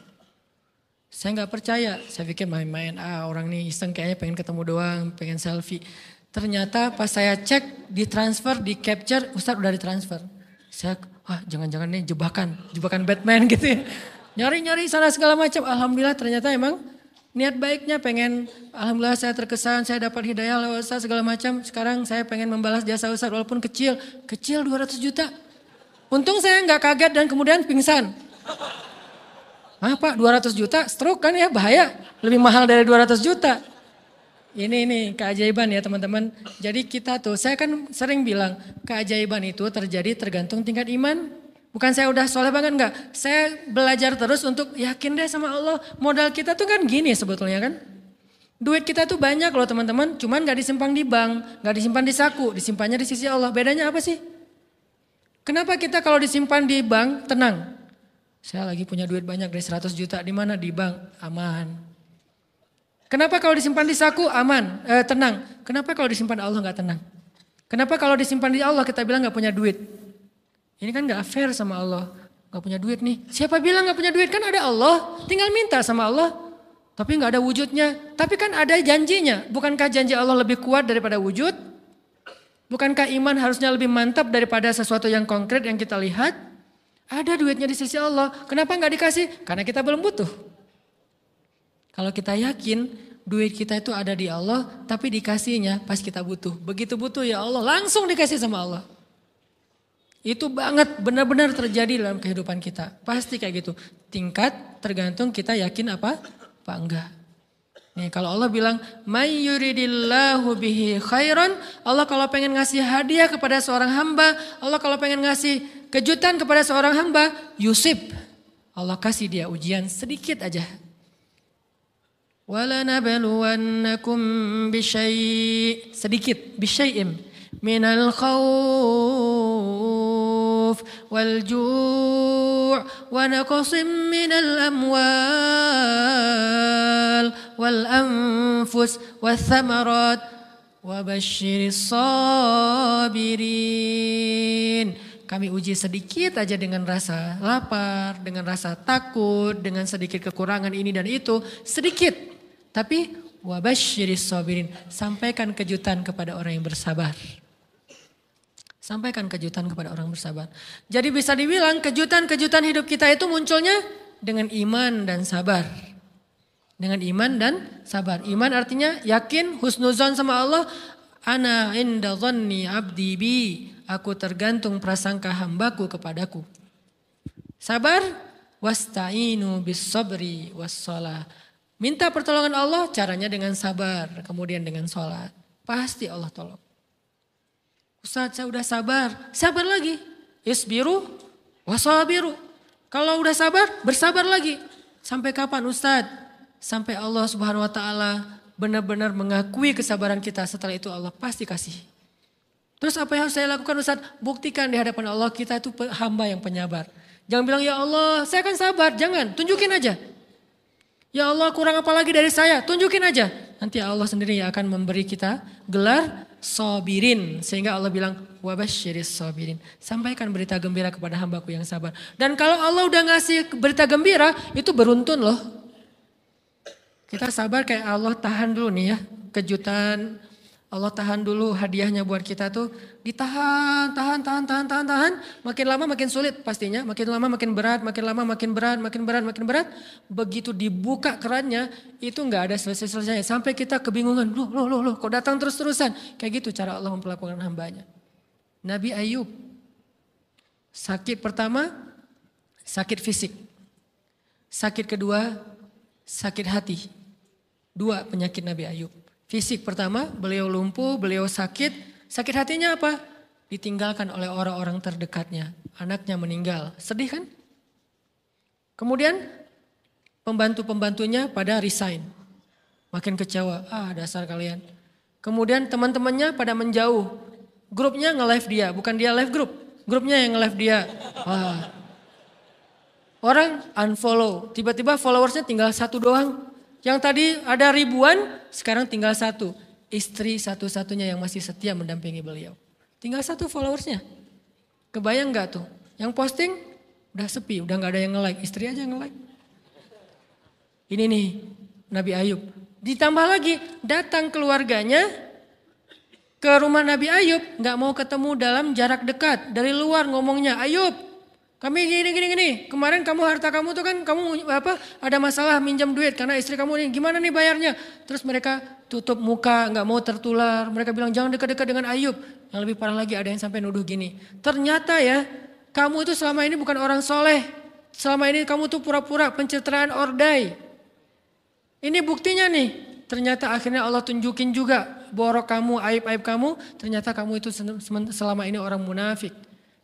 Speaker 1: Saya nggak percaya, saya pikir main-main, orang ini iseng kayaknya pengen ketemu doang, pengen selfie. Ternyata pas saya cek, ditransfer, di capture, Ustadz udah ditransfer. Saya, jangan-jangan ini jebakan Batman gitu ya. Nyari-nyari sana segala macam, alhamdulillah ternyata emang niat baiknya pengen, alhamdulillah saya terkesan, saya dapat hidayah lewat Ustadz segala macam. Sekarang saya pengen membalas jasa Ustadz walaupun kecil 200 juta. Untung saya nggak kaget dan kemudian pingsan. Pak 200 juta stroke kan ya bahaya, lebih mahal dari 200 juta. Ini keajaiban ya teman-teman. Jadi kita tuh, saya kan sering bilang keajaiban itu terjadi tergantung tingkat iman. Bukan saya udah soleh banget enggak. Saya belajar terus untuk yakin deh sama Allah. Modal kita tuh kan gini sebetulnya kan. Duit kita tuh banyak loh teman-teman. Cuman gak disimpan di bank, gak disimpan di saku. Disimpannya di sisi Allah. Bedanya apa sih? Kenapa kita kalau disimpan di bank tenang? Saya lagi punya duit banyak dari 100 juta. Di mana? Di bank. Aman. Kenapa kalau disimpan di saku aman, tenang. Kenapa kalau disimpan di Allah gak tenang? Kenapa kalau disimpan di Allah kita bilang gak punya duit? Ini kan gak fair sama Allah. Gak punya duit nih. Siapa bilang gak punya duit? Kan ada Allah. Tinggal minta sama Allah. Tapi gak ada wujudnya. Tapi kan ada janjinya. Bukankah janji Allah lebih kuat daripada wujud? Bukankah iman harusnya lebih mantap daripada sesuatu yang konkret yang kita lihat? Ada duitnya di sisi Allah. Kenapa gak dikasih? Karena kita belum butuh. Kalau kita yakin duit kita itu ada di Allah, tapi dikasihnya pas kita butuh. Begitu butuh ya Allah langsung dikasih sama Allah. Itu banget benar-benar terjadi dalam kehidupan kita. Pasti kayak gitu. Tingkat tergantung kita yakin apa enggak. Nih kalau Allah bilang, "May yuridillahu bihi khairan", Allah kalau pengen ngasih hadiah kepada seorang hamba, Allah kalau pengen ngasih kejutan kepada seorang hamba, yusib. Allah kasih dia ujian sedikit aja. وَلَنَبْلُوَنَّكُمْ بِشَيْءٍ sedikit bisyai'im minal khawf wal ju' wa naqsim minal amwal wal anfus wath thamarat wa basyiris sabirin. Kami uji sedikit aja dengan rasa lapar, dengan rasa takut, dengan sedikit kekurangan ini dan itu, sedikit. Tapi wabasyiris sabirin, sampaikan kejutan kepada orang yang bersabar. Sampaikan kejutan kepada orang bersabar. Jadi bisa dibilang kejutan-kejutan hidup kita itu munculnya dengan iman dan sabar. Dengan iman dan sabar. Iman artinya yakin, husnuzon sama Allah. Ana inda dhanni abdi bi. Aku tergantung prasangka hambaku kepadaku. Sabar, wasta'inu bis sabri was shalah. Minta pertolongan Allah, caranya dengan sabar, kemudian dengan sholat. Pasti Allah tolong. Ustaz, saya udah sabar lagi. Isbiru wasabiru. Kalau udah sabar, bersabar lagi. Sampai kapan Ustaz? Sampai Allah Subhanahu wa taala benar-benar mengakui kesabaran kita. Setelah itu Allah pasti kasih. Terus apa yang harus saya lakukan Ustaz? Buktikan di hadapan Allah kita itu hamba yang penyabar. Jangan bilang ya Allah saya akan sabar, jangan, tunjukin aja. Ya Allah kurang apa lagi dari saya, tunjukin aja. Nanti Allah sendiri yang akan memberi kita gelar sabirin. Sehingga Allah bilang wabasyiris sabirin. Sampaikan berita gembira kepada hambaku yang sabar. Dan kalau Allah udah ngasih berita gembira itu beruntun loh. Kita sabar kayak Allah tahan dulu nih ya kejutan. Allah tahan dulu hadiahnya buat kita tuh ditahan, tahan. Makin lama makin sulit pastinya, makin lama makin berat, makin lama makin berat. Begitu dibuka kerannya itu nggak ada selesai-selesainya. Sampai kita kebingungan, loh, kok datang terus-terusan. Kayak gitu cara Allah memperlakukan hambanya. Nabi Ayub, sakit pertama, sakit fisik. Sakit kedua, sakit hati. 2 penyakit Nabi Ayub. Fisik pertama, beliau lumpuh, beliau sakit. Sakit hatinya apa? Ditinggalkan oleh orang-orang terdekatnya. Anaknya meninggal. Sedih kan? Kemudian pembantu-pembantunya pada resign. Makin kecewa. Dasar kalian. Kemudian teman-temannya pada menjauh. Grupnya nge-live dia, bukan dia live grup. Grupnya yang nge-live dia. Wah. Orang unfollow, tiba-tiba followersnya tinggal 1 doang. Yang tadi ada ribuan, sekarang tinggal 1. Istri satu-satunya yang masih setia mendampingi beliau. Tinggal 1 followersnya. Kebayang gak tuh? Yang posting udah sepi, udah gak ada yang nge-like. Istri aja yang nge-like. Ini nih Nabi Ayub. Ditambah lagi datang keluarganya ke rumah Nabi Ayub. Gak mau ketemu dalam jarak dekat. Dari luar ngomongnya, Ayub kami gini. Kemarin kamu harta kamu tuh kan kamu ada masalah minjam duit karena istri kamu ini gimana nih bayarnya? Terus mereka tutup muka, nggak mau tertular. Mereka bilang jangan dekat-dekat dengan Ayub. Yang lebih parah lagi ada yang sampai nuduh gini. Ternyata ya kamu itu selama ini bukan orang soleh. Selama ini kamu tuh pura-pura pencitraan ordai. Ini buktinya nih. Ternyata akhirnya Allah tunjukin juga borok kamu, aib-aib kamu. Ternyata kamu itu selama ini orang munafik.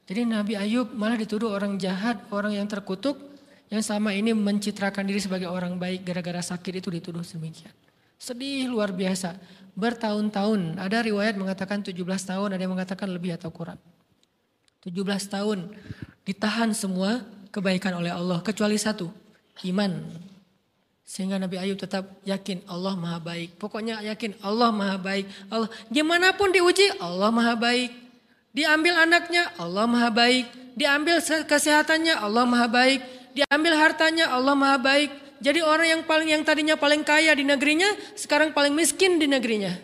Speaker 1: Jadi Nabi Ayub malah dituduh orang jahat, orang yang terkutuk, yang selama ini mencitrakan diri sebagai orang baik gara-gara sakit itu dituduh demikian. Sedih luar biasa, bertahun-tahun, ada riwayat mengatakan 17 tahun, ada yang mengatakan lebih atau kurang. 17 tahun ditahan semua kebaikan oleh Allah, kecuali 1, iman. Sehingga Nabi Ayub tetap yakin Allah maha baik, pokoknya yakin Allah maha baik. Allah, gimana pun diuji Allah maha baik. Diambil anaknya, Allah maha baik. Diambil kesehatannya, Allah maha baik. Diambil hartanya, Allah maha baik. Jadi orang yang tadinya paling kaya di negerinya, sekarang paling miskin di negerinya.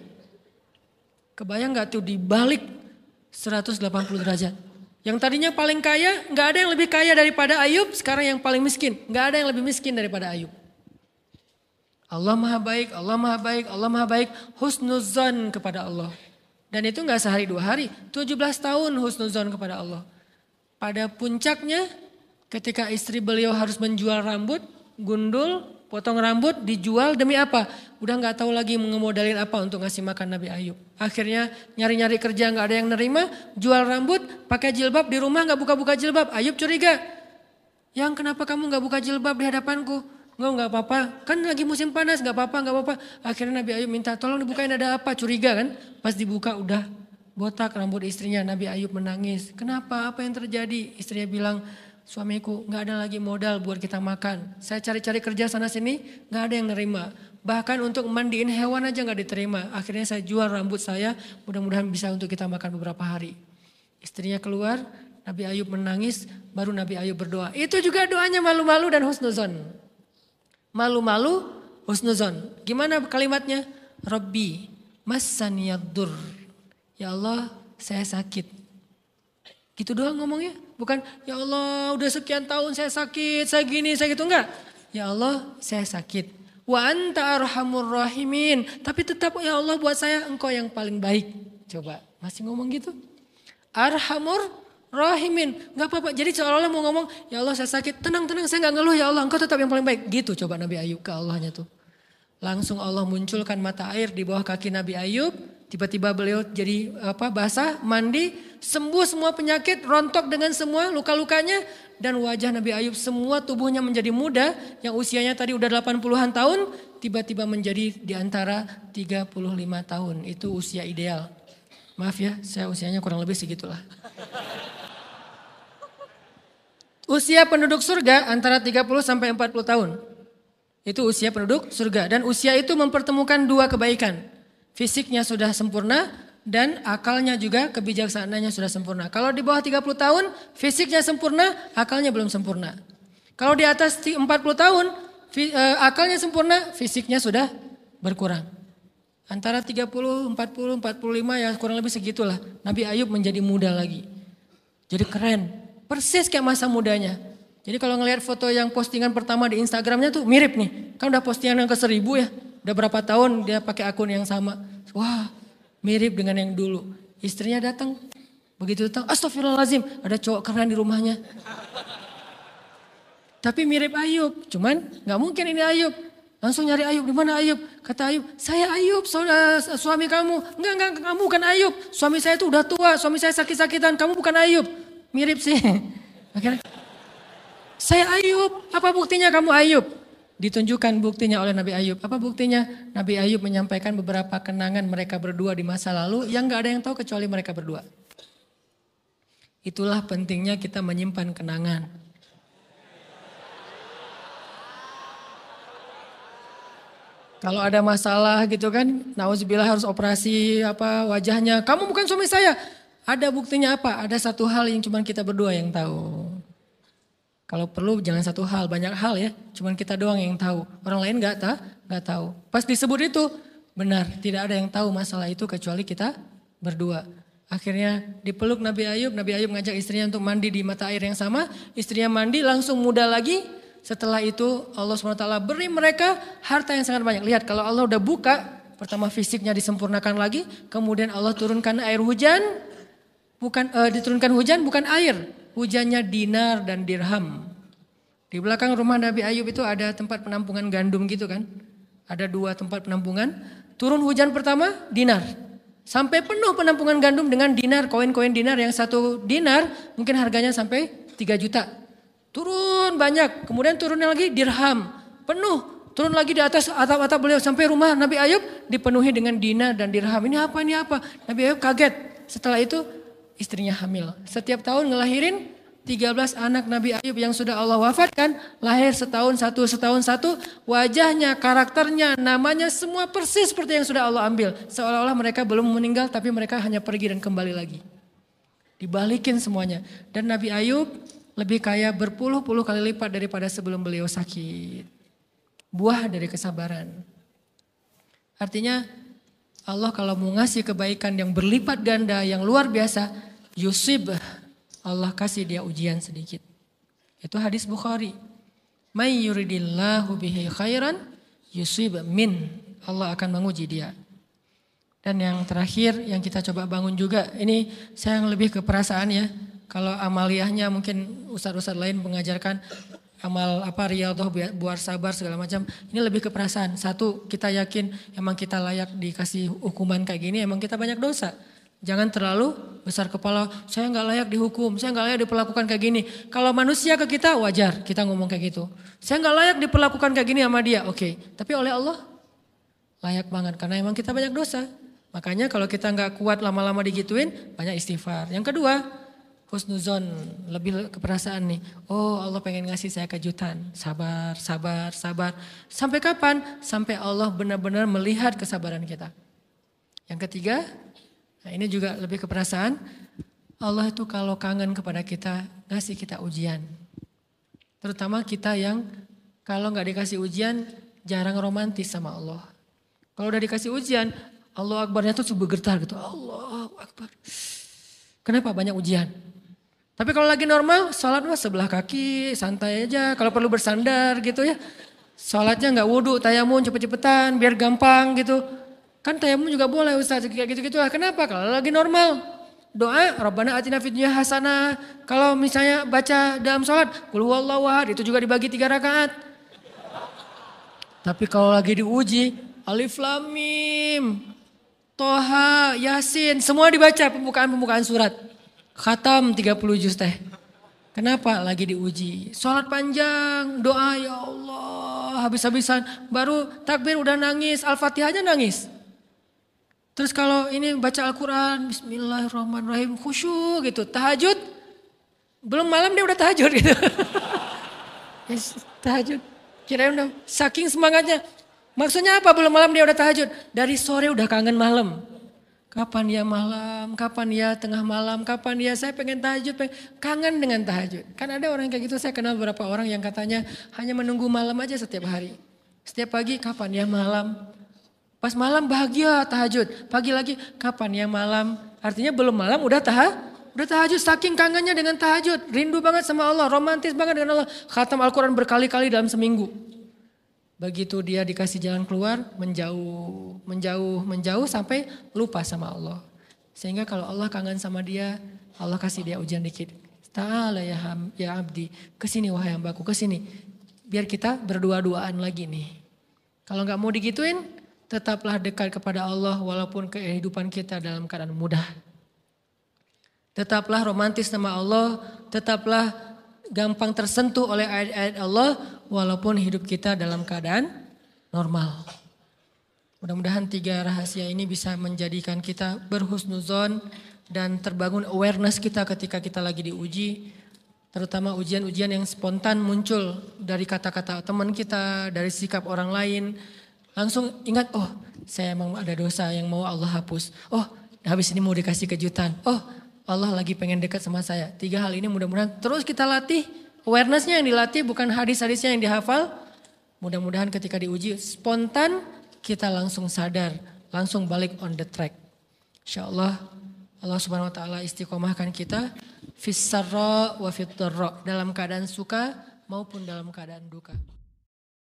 Speaker 1: Kebayang gak tuh dibalik 180 derajat. Yang tadinya paling kaya, gak ada yang lebih kaya daripada Ayub, sekarang yang paling miskin. Gak ada yang lebih miskin daripada Ayub. Allah maha baik, Allah maha baik, Allah maha baik. Husnuzan kepada Allah. Dan itu gak sehari 2 hari, 17 tahun husnuzon kepada Allah. Pada puncaknya ketika istri beliau harus menjual rambut, gundul, potong rambut, dijual demi apa? Udah gak tahu lagi ngemodalin apa untuk ngasih makan Nabi Ayub. Akhirnya nyari-nyari kerja gak ada yang nerima, jual rambut, pakai jilbab di rumah gak buka-buka jilbab. Ayub curiga, yang kenapa kamu gak buka jilbab di hadapanku? Enggak apa-apa, kan lagi musim panas, gak apa-apa. Akhirnya Nabi Ayub minta tolong dibukain ada apa, curiga kan. Pas dibuka udah botak rambut istrinya, Nabi Ayub menangis. Kenapa, apa yang terjadi? Istrinya bilang, suamiku gak ada lagi modal buat kita makan. Saya cari-cari kerja sana sini, gak ada yang nerima. Bahkan untuk mandiin hewan aja gak diterima. Akhirnya saya jual rambut saya, mudah-mudahan bisa untuk kita makan beberapa hari. Istrinya keluar, Nabi Ayub menangis, baru Nabi Ayub berdoa. Itu juga doanya malu-malu dan husnuzon. Malu-malu, husnuzon. Gimana kalimatnya? Rabbi, massaniyaddur. Ya Allah, saya sakit. Gitu doang ngomongnya. Bukan, ya Allah udah sekian tahun saya sakit, saya gini, saya gitu. Enggak. Ya Allah, saya sakit. Wa anta arhamur rahimin. Tapi tetap ya Allah buat saya engkau yang paling baik. Coba, masih ngomong gitu? Arhamur rahimin, gak apa-apa. Jadi seolah-olah mau ngomong, ya Allah saya sakit, tenang, saya gak ngeluh ya Allah, engkau tetap yang paling baik. Gitu coba Nabi Ayub ke Allahnya tuh. Langsung Allah munculkan mata air di bawah kaki Nabi Ayub. Tiba-tiba beliau jadi basah, mandi, sembuh semua penyakit, rontok dengan semua luka-lukanya. Dan wajah Nabi Ayub semua tubuhnya menjadi muda, yang usianya tadi udah 80-an tahun, tiba-tiba menjadi di antara 35 tahun. Itu usia ideal. Maaf ya, saya usianya kurang lebih segitulah. Usia penduduk surga antara 30 sampai 40 tahun. Itu usia penduduk surga. Dan usia itu mempertemukan 2 kebaikan. Fisiknya sudah sempurna dan akalnya juga kebijaksanaannya sudah sempurna. Kalau di bawah 30 tahun fisiknya sempurna, akalnya belum sempurna. Kalau di atas 40 tahun akalnya sempurna, fisiknya sudah berkurang. Antara 30, 40, 45 ya kurang lebih segitulah. Nabi Ayub menjadi muda lagi. Jadi keren. Persis kayak masa mudanya. Jadi kalau ngelihat foto yang postingan pertama di Instagramnya tuh mirip nih. Kan udah postingan yang ke 1000 ya. Udah berapa tahun dia pakai akun yang sama. Wah mirip dengan yang dulu. Istrinya datang. Begitu datang, astagfirullahaladzim. Ada cowok keren di rumahnya. Tapi mirip Ayub. Cuman gak mungkin ini Ayub. Langsung nyari Ayub, di mana Ayub? Kata Ayub, saya Ayub, suami kamu. Enggak, kamu bukan Ayub. Suami saya itu udah tua, suami saya sakit-sakitan, kamu bukan Ayub. Mirip sih. Akhirnya, saya Ayub, apa buktinya kamu Ayub? ditunjukkan buktinya oleh Nabi Ayub. Apa buktinya? Nabi Ayub menyampaikan beberapa kenangan mereka berdua di masa lalu yang gak ada yang tahu kecuali mereka berdua. Itulah pentingnya kita menyimpan kenangan. Kalau ada masalah gitu kan, nauzubillah harus operasi apa wajahnya. Kamu bukan suami saya. Ada buktinya apa? Ada satu hal yang cuma kita berdua yang tahu. Kalau perlu jangan satu hal, banyak hal ya. Cuma kita doang yang tahu. Orang lain nggak tahu. Pas disebut itu benar, tidak ada yang tahu masalah itu kecuali kita berdua. Akhirnya dipeluk Nabi Ayub ngajak istrinya untuk mandi di mata air yang sama. Istrinya mandi langsung muda lagi. Setelah itu Allah SWT beri mereka harta yang sangat banyak. Lihat kalau Allah udah buka, pertama fisiknya disempurnakan lagi. Kemudian Allah turunkan air hujan. Diturunkan hujan bukan air. Hujannya dinar dan dirham. Di belakang rumah Nabi Ayub itu ada tempat penampungan gandum gitu kan. Ada 2 tempat penampungan. Turun hujan pertama dinar. Sampai penuh penampungan gandum dengan dinar. Koin-koin dinar yang 1 dinar mungkin harganya sampai 3 juta. Turun banyak. Kemudian turunnya lagi dirham. Penuh. Turun lagi di atas atap-atap beliau. Sampai rumah Nabi Ayub dipenuhi dengan dinar dan dirham. Ini apa? Nabi Ayub kaget. Setelah itu istrinya hamil. Setiap tahun ngelahirin 13 anak Nabi Ayub yang sudah Allah wafatkan. Lahir setahun satu. Wajahnya, karakternya, namanya semua persis seperti yang sudah Allah ambil. Seolah-olah mereka belum meninggal tapi mereka hanya pergi dan kembali lagi. Dibalikin semuanya. Dan Nabi Ayub lebih kaya berpuluh-puluh kali lipat daripada sebelum beliau sakit. Buah dari kesabaran. Artinya Allah kalau mau ngasih kebaikan yang berlipat ganda, yang luar biasa, yusib, Allah kasih dia ujian sedikit. Itu hadis Bukhari. May yuridillahu bihi khairan yusib min. Allah akan menguji dia. Dan yang terakhir yang kita coba bangun juga, ini saya yang lebih ke perasaan ya. Kalau amaliyahnya mungkin ustadz-ustadz lain mengajarkan amal riyadhah buat sabar segala macam. Ini lebih ke perasaan. Satu, kita yakin emang kita layak dikasih hukuman kayak gini, emang kita banyak dosa. Jangan terlalu besar kepala, saya nggak layak dihukum, saya nggak layak diperlakukan kayak gini. Kalau manusia ke kita wajar kita ngomong kayak gitu. Saya nggak layak diperlakukan kayak gini sama dia, oke. Tapi oleh Allah layak banget karena emang kita banyak dosa. Makanya kalau kita nggak kuat lama-lama digituin, banyak istighfar. Yang kedua, husnuzon, lebih keperasaan nih. Oh Allah pengen ngasih saya kejutan. Sabar. Sampai kapan? Sampai Allah benar-benar melihat kesabaran kita. Yang ketiga, nah ini juga lebih keperasaan. Allah itu kalau kangen kepada kita, ngasih kita ujian. Terutama kita yang kalau nggak dikasih ujian, jarang romantis sama Allah. Kalau udah dikasih ujian, Allah Akbarnya tuh bergetar gitu. Allah Akbar. Kenapa? Banyak ujian. Tapi kalau lagi normal, sholat sebelah kaki, santai aja. Kalau perlu bersandar gitu ya. Sholatnya nggak wudhu, tayamum cepet-cepetan, biar gampang gitu. Kan tayamum juga boleh Ustaz, kayak gitu-gitu lah. Kenapa? Kalau lagi normal, doa, Rabbana atina fid dunya hasanah. Kalau misalnya baca dalam sholat, qul huwallahu ahad, itu juga dibagi 3 rakaat. Tapi kalau lagi diuji, Alif Lam Mim, Toha, Yasin, semua dibaca pembukaan surat. Khatam 30 juz teh. Kenapa? Lagi diuji. Sholat panjang, doa ya Allah habis-habisan. Baru takbir udah nangis, Al-Fatihahnya nangis. Terus kalau ini baca Al-Quran, Bismillahirrahmanirrahim, khusyuk gitu. Tahajud, belum malam dia udah tahajud gitu. Tahajud, kirain udah saking semangatnya. Maksudnya apa belum malam dia udah tahajud? Dari sore udah kangen malam. Kapan ya malam, kapan ya tengah malam, kapan ya saya pengen tahajud, kangen dengan tahajud. Kan ada orang kayak gitu, saya kenal beberapa orang yang katanya hanya menunggu malam aja setiap hari. Setiap pagi kapan ya malam, pas malam bahagia tahajud, pagi lagi kapan ya malam. Artinya belum malam udah tahajud, saking kangennya dengan tahajud, rindu banget sama Allah, romantis banget dengan Allah. Khatam Al-Quran berkali-kali dalam seminggu. Begitu dia dikasih jalan keluar, menjauh sampai lupa sama Allah. Sehingga kalau Allah kangen sama dia, Allah kasih dia ujian dikit. Ta'ala ya abdi, kesini wahai hambaku, kesini. Biar kita berdua-duaan lagi nih. Kalau gak mau digituin, tetaplah dekat kepada Allah walaupun kehidupan kita dalam keadaan mudah. Tetaplah romantis sama Allah, tetaplah gampang tersentuh oleh ayat-ayat Allah walaupun hidup kita dalam keadaan normal. Mudah-mudahan 3 rahasia ini bisa menjadikan kita berhusnuzon dan terbangun awareness kita ketika kita lagi diuji. Terutama ujian-ujian yang spontan muncul dari kata-kata teman kita, dari sikap orang lain. Langsung ingat, oh saya emang ada dosa yang mau Allah hapus. Oh habis ini mau dikasih kejutan. Oh Allah lagi pengen dekat sama saya. 3 hal ini mudah-mudahan terus kita latih. Awarenessnya yang dilatih bukan hadis-hadisnya yang dihafal. Mudah-mudahan ketika diuji spontan kita langsung sadar. Langsung balik on the track. InsyaAllah Allah subhanahu wa ta'ala istiqomahkan kita. Fis-sarra wa fit-dharra. Dalam keadaan suka maupun dalam keadaan duka.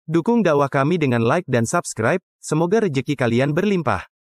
Speaker 2: Dukung dakwah kami dengan like dan subscribe. Semoga rezeki kalian berlimpah.